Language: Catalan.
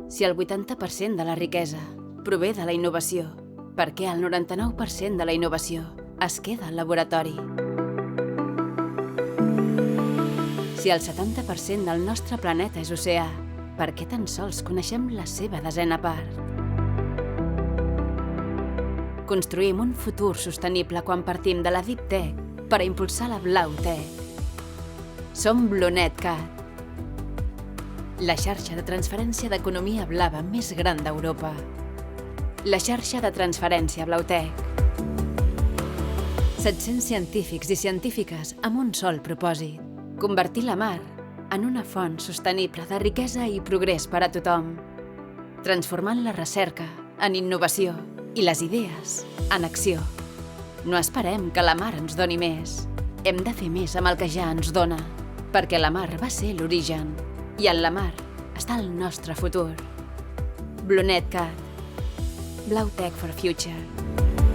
Si el 80% de la riquesa prové de la innovació, per què el 99% de la innovació es queda al laboratori? Si el 70% del nostre planeta és oceà, per què tan sols coneixem la seva desena part? Construïm un futur sostenible quan partim de la Deep Tech per a impulsar la Blau Tech. Som BlueNet Cat, la xarxa de transferència d'economia blava més gran d'Europa. La xarxa de transferència BlauTech. 700 científics i científiques amb un sol propòsit: convertir la mar en una font sostenible de riquesa i progrés per a tothom, transformant la recerca en innovació i les idees en acció. No esperem que la mar ens doni més. Hem de fer més amb el que ja ens dona, perquè la mar va ser l'origen i en la mar està el nostre futur. BlueNet Cat. BlauTech for Future.